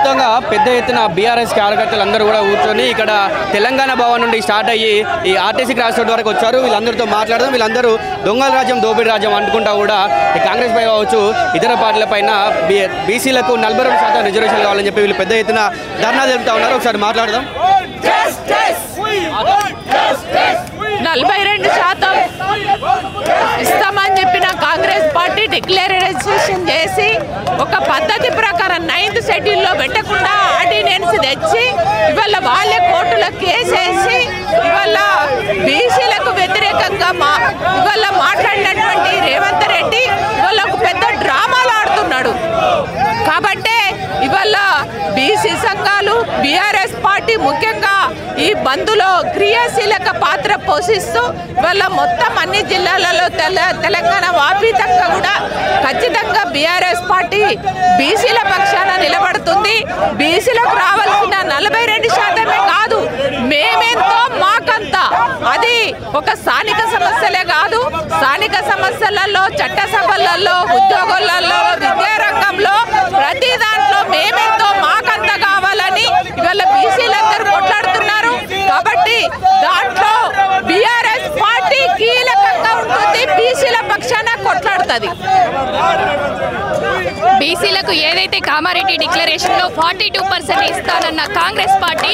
మొత్తంగా పెద్ద ఎత్తున బీఆర్ఎస్ కార్యకర్తలు అందరూ కూడా కూర్చొని ఇక్కడ తెలంగాణ భవన్ నుండి స్టార్ట్ అయ్యి ఈ ఆర్టీసీ క్రాస్ రోడ్ వరకు వచ్చారు. వీళ్ళందరితో మాట్లాడడం, వీళ్ళందరూ దొంగల రాజ్యం దోపిడీ రాజ్యం అనుకుంటా కూడా ఈ కాంగ్రెస్ పై కావచ్చు ఇతర పార్టీల పైన బీసీలకు 42% రిజర్వేషన్ కావాలని చెప్పి వీళ్ళు పెద్ద ఎత్తున ధర్నా తెలుపుతా ఉన్నారు. ఒకసారి మాట్లాడదాం. 42% ఇస్తామని చెప్పిన కాంగ్రెస్ పార్టీ డిక్లరేషన్ చేసి ఒక పద్ధతి ప్రకారం 9th షెడ్యూల్లో పెట్టకుండా ఆర్డినెన్స్ తెచ్చి ఇవాళ వాళ్ళే కోర్టులో కేసేసి ఇవాళ బీసీలకు వ్యతిరేకంగా ఇవాళ మాట్లాడినటువంటి రేవంత్ రెడ్డి ఇవాళ ఒక పెద్ద డ్రామాలు ఆడుతున్నాడు. కాబట్టే ఇవాళ బీసీ సంఘాలు బీఆర్ఎస్ పార్టీ ముఖ్యంగా ఈ బంద్లో క్రియాశీలక పాత్ర పోషిస్తూ ఇవాళ మొత్తం అన్ని జిల్లాలలో తెలంగాణ వ్యాపితంగా కూడా ఖచ్చితంగా బీఆర్ఎస్ పార్టీ బీసీల పక్షాన నిలబడుతుంది. బీసీలకు రావాల్సిన 42% కాదు, మేమెంతో మాకంతా. అది ఒక స్థానిక సమస్యలే కాదు, స్థానిక సమస్యలలో చట్టసభలలో ఉద్యోగాలలో విద్యారంగంలో ప్రతి దాంట్లో మేమెంతో మాకంత కావాలని ఇవాళ బీసీలందరూ కొట్లాడుతున్నారు. కాబట్టి దాంట్లో బీఆర్ఎస్ పార్టీ కీలకంగా ఉంటుంది, బీసీల పక్షాన కొట్లాడుతుంది. బీసీలకు ఏదైతే కామారెడ్డి డిక్లరేషన్ లో 42% ఇస్తానన్న కాంగ్రెస్ పార్టీ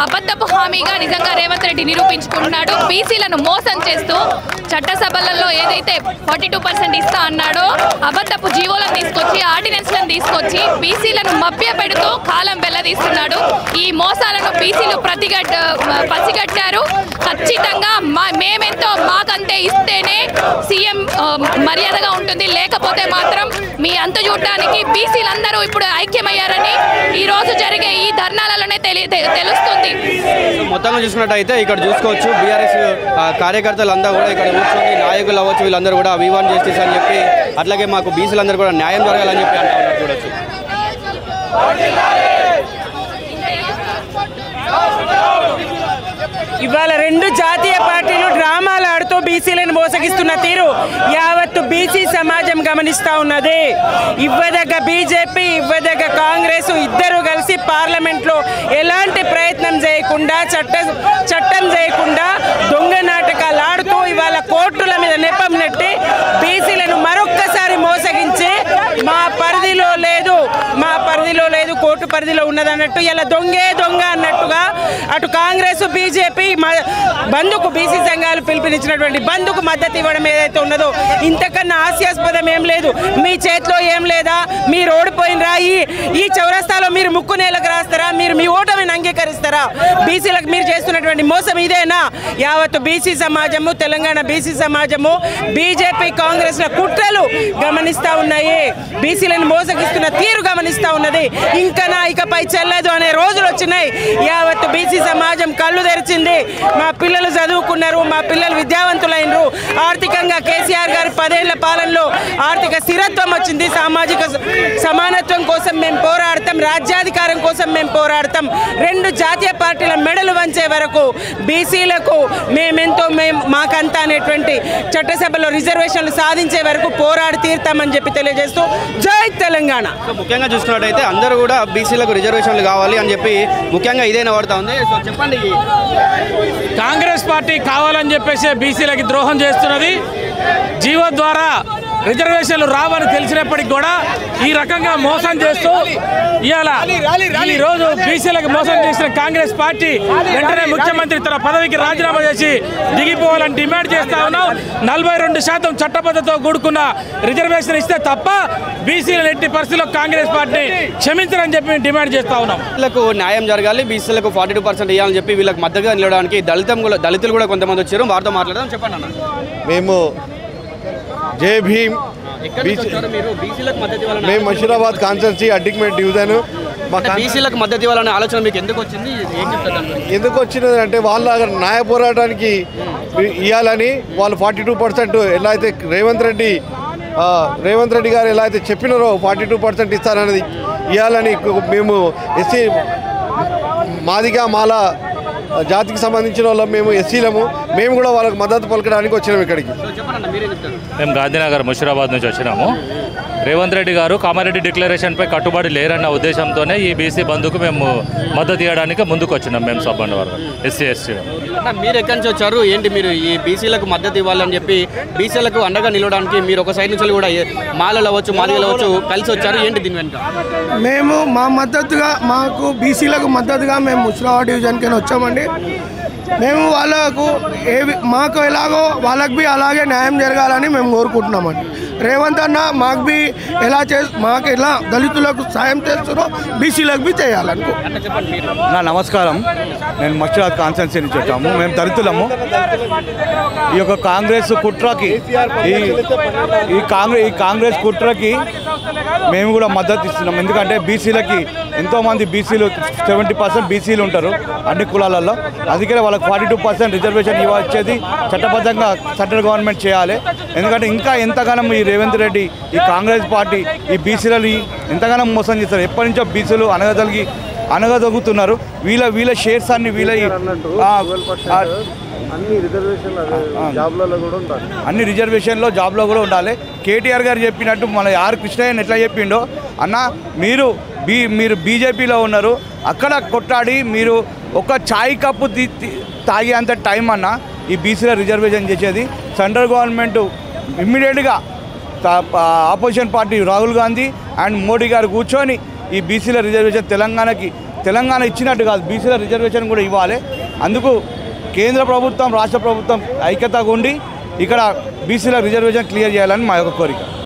అబద్ధపు హామీగా నిజంగా రేవంత్ రెడ్డి నిరూపించుకుంటున్నాడు. బీసీలను మోసం చేస్తూ చట్టసభలలో ఏదైతే 42% ఇస్తా అన్నాడో అబద్ధపు జీవోలను తీసుకొచ్చి ఆర్డినెన్స్లను తీసుకొచ్చి బీసీలను మభ్య పెడుతూ కాలం వెల్లదీస్తున్నాడు. ఈ మోసాలను బీసీలు పసిగట్టారు. ఖచ్చితంగా మేమెంతో మాకంతే ఇస్తేనే సీఎం మర్యాదగా ఉంటుంది, లేకపోతే మాత్రం మీ అంత చూడడానికి బీసీలందరూ ఇప్పుడు ఐక్యమయ్యారని ఈ రోజు జరిగే ఈ ధర్నాలలోనే తెలుస్తుంది. మొత్తంగా చూసుకున్నట్టయితే ఇక్కడ చూసుకోవచ్చు బీఆర్ఎస్ కార్యకర్తలంతా కూడా ఇక్కడ కూర్చొని నాయకులు అవ్వచ్చు వీళ్ళందరూ కూడా వివాన్ జస్టిస్ అని చెప్పి అట్లాగే మాకు బీసీలందరూ కూడా న్యాయం జరగాలని చెప్పి అంటా ఉన్నారు. చూడొచ్చు. ఇవాళ రెండు జాతీయ పార్టీలు డ్రామాలు ఆడుతూ బీసీలను మోసగిస్తున్న తీరు యావత్తు బీసీ సమాజం గమనిస్తూ ఉన్నది. ఇవ్వదగ్గ బీజేపీ ఇవ్వదగ్గ కాంగ్రెస్ ఇద్దరు కలిసి పార్లమెంట్లో ఎలాంటి ప్రయత్నం చేయకుండా చట్టం చేయకుండా దొంగ నాటకాలు ఆడుతూ ఇవాళ కోర్టుల మీద నెపం నెట్టి బీసీలను మరొక్కసారి మోసగించి మా పరిధిలో లేదు కోర్టు పరిధిలో ఉన్నదన్నట్టు ఇలా దొంగే దొంగ అన్నట్టుగా అటు కాంగ్రెస్ బీజేపీ బంధుకు బీసీ సంఘాలు పిలుపునిచ్చినటువంటి బంధుకు మద్దతు ఇవ్వడం ఏదైతే ఉన్నదో ఇంతకన్నా హాస్యాస్పదం ఏం లేదు. మీ చేతిలో ఏం లేదా, మీరు ఓడిపోయినరా, ఈ చౌరస్తాలో మీరు ముక్కు నేలకు రాస్తారా, మీరు మీ ఓటమిని అంగీకరిస్తారా? బీసీలకు మీరు చేస్తున్నటువంటి మోసం ఇదేనా? యావత్తు బీసీ సమాజము తెలంగాణ బీసీ సమాజము బీజేపీ కాంగ్రెస్ల కుట్రలు గమనిస్తూ ఉన్నాయి. బీసీలను మోసగిస్తున్న తీరు గమనిస్తూ ఉన్నది. ఇంకా ఇకపై చెల్లదు అనే రోజులు వచ్చినాయి. యావత్తు బీసీ సమాజం కళ్ళు తెరిచింది. మా పిల్లలు చదువుకున్నారు, మా పిల్లలు విద్యావంతులైనరు. ఆర్థికంగా కేసీఆర్ గారి 10 ఏళ్ల పాలనలో ఆర్థిక స్థిరత్వం వచ్చింది. సామాజిక సమానత్వం కోసం మేము పోరాడతాం, రాజ్యాధికారం కోసం మేము పోరాడతాం. రెండు జాతీయ పార్టీల మెడలు వంచే వరకు బీసీలకు మేమెంతో మాకంతా అనేటువంటి చట్టసభలో రిజర్వేషన్లు సాధించే వరకు పోరాడి తీరుతామని చెప్పి తెలియజేస్తూ జై తెలంగాణ. ముఖ్యంగా చూసుకున్నట్టయితే అందరూ కూడా బీసీలకు రిజర్వేషన్లు కావాలి అని చెప్పి ముఖ్యంగా ఇదేనా పడుతూ ఉంది. సో చెప్పండి. కాంగ్రెస్ పార్టీ కావాలని చెప్పేసి బీసీలకి ద్రోహం చేస్తున్నది. జీవో ద్వారా రిజర్వేషన్లు రావని తెలిసినప్పటికి కూడా ఈ రకంగా మోసం చేస్తూ ఈ రోజు బీసీలకు మోసం చేసిన కాంగ్రెస్ పార్టీ వెంటనే ముఖ్యమంత్రి తన పదవికి రాజీనామా చేసి దిగిపోవాలని డిమాండ్ చేస్తా ఉన్నాం. 42% చట్టబద్ధతో కూడుకున్న రిజర్వేషన్ ఇస్తే తప్ప బీసీలను ఎట్టి పరిస్థితుల్లో కాంగ్రెస్ పార్టీ క్షమించరని చెప్పి డిమాండ్ చేస్తా ఉన్నాం. వీళ్ళకు న్యాయం జరగాలి, బీసీలకు 42% ఇవ్వాలని చెప్పి వీళ్ళకి మద్దతుగా నిలవడానికి దళితులు కూడా కొంతమంది వచ్చారు. వారితో మాట్లాడదాం. చెప్పండి అన్న. మేము జై భీమ్ మేము మషీరాబాద్ కాన్స్టిట్యున్సీ అడ్డిక్మెంట్ డివిజన్. బీసీలకు మద్దతు ఇవ్వాలనే ఆలోచన మీకు ఎందుకు వచ్చింది? ఎందుకు వచ్చినది అంటే వాళ్ళ న్యాయ పోరాటానికి ఇవ్వాలని వాళ్ళు 42% ఎలా అయితే రేవంత్ రెడ్డి గారు ఎలా అయితే చెప్పినారో 42% ఇస్తారనేది ఇవ్వాలని మేము ఎస్సీ మాదిగా మాల జాతికి సంబంధించిన వాళ్ళం, మేము ఎస్సీలము, మేము కూడా వాళ్ళకి మద్దతు పలకడానికి వచ్చినాము ఇక్కడికి. మేము గాంధీనగర్ ముషీరాబాద్ నుంచి వచ్చినాము. రేవంత్ రెడ్డి గారు కామారెడ్డి డిక్లరేషన్పై కట్టుబడి లేరన్న ఉద్దేశంతోనే ఈ బీసీ బంధుకు మేము మద్దతు ఇవ్వడానికి ముందుకు వచ్చినాం. మేము సబ్బండ వర్గం ఎస్సీ ఎస్టీ. మీరు ఎక్కడి నుంచి వచ్చారు ఏంటి? మీరు ఈ బీసీలకు మద్దతు ఇవ్వాలని చెప్పి బీసీలకు అండగా నిలవడానికి మీరు ఒక సైడ్ నుంచి కూడా మాలలు అవ్వచ్చు మాదిగలు అవ్వచ్చు కలిసి వచ్చారు ఏంటి దీని వెనుక? మేము మాకు బీసీలకు మద్దతుగా మేము ముషిరాబాద్ డివిజన్కి వచ్చామండి. మేము వాళ్ళకు మాకు ఎలాగో వాళ్ళకి బి అలాగే న్యాయం జరగాలని మేము కోరుకుంటున్నామండి. రేవంత్ అన్న మాకు ఎలా దళితులకు సాయం చేస్తారో బీసీలకు బి చేయాలనుకో. నా నమస్కారం, నేను ముషిరాబాద్ కాన్స్టిట్యున్సీ నుంచి వచ్చాము. మేము దళితులము. ఈ యొక్క కాంగ్రెస్ కుట్రకి ఈ కాంగ్రెస్ కుట్రకి మేము కూడా మద్దతు ఇస్తున్నాం. ఎందుకంటే బీసీలకి ఎంతోమంది బీసీలు 70% బీసీలు ఉంటారు అన్ని కులాలలో. అందుకనే వాళ్ళకి 42% రిజర్వేషన్ ఇవ్వచ్చేది చట్టబద్ధంగా సెంట్రల్ గవర్నమెంట్ చేయాలి. ఎందుకంటే ఇంకా ఎంతగానో ఈ రేవంత్ రెడ్డి ఈ కాంగ్రెస్ పార్టీ ఈ బీసీలని ఎంతగానో మోసం చేస్తారు. ఎప్పటి నుంచో బీసీలు అనగదొగుతున్నారు. వీళ్ళ షేర్స్ అన్ని అన్ని రిజర్వేషన్లో జాబ్లో కూడా ఉండాలి. కేటీఆర్ గారు చెప్పినట్టు మన ఆర్ కృష్ణయ్యన్ ఎట్లా చెప్పిండో, అన్న మీరు బీజేపీలో ఉన్నారు, అక్కడ కొట్లాడి మీరు ఒక ఛాయ్ కప్పు తాగేంత టైం అన్న ఈ బీసీలో రిజర్వేషన్ చేసేది. సెంట్రల్ గవర్నమెంట్ ఇమ్మీడియట్గా opposition party Rahul Gandhi and Modi గారు కూర్చొని ఈ బీసీల రిజర్వేషన్ తెలంగాణ ఇచ్చినట్టు కాదు, బీసీల రిజర్వేషన్ కూడా ఇవ్వాలి. అందుకు కేంద్ర ప్రభుత్వం రాష్ట్ర ప్రభుత్వం ఐక్యతగా ఉండి ఇక్కడ బీసీల రిజర్వేషన్ క్లియర్ చేయాలని మా యొక్క కోరిక.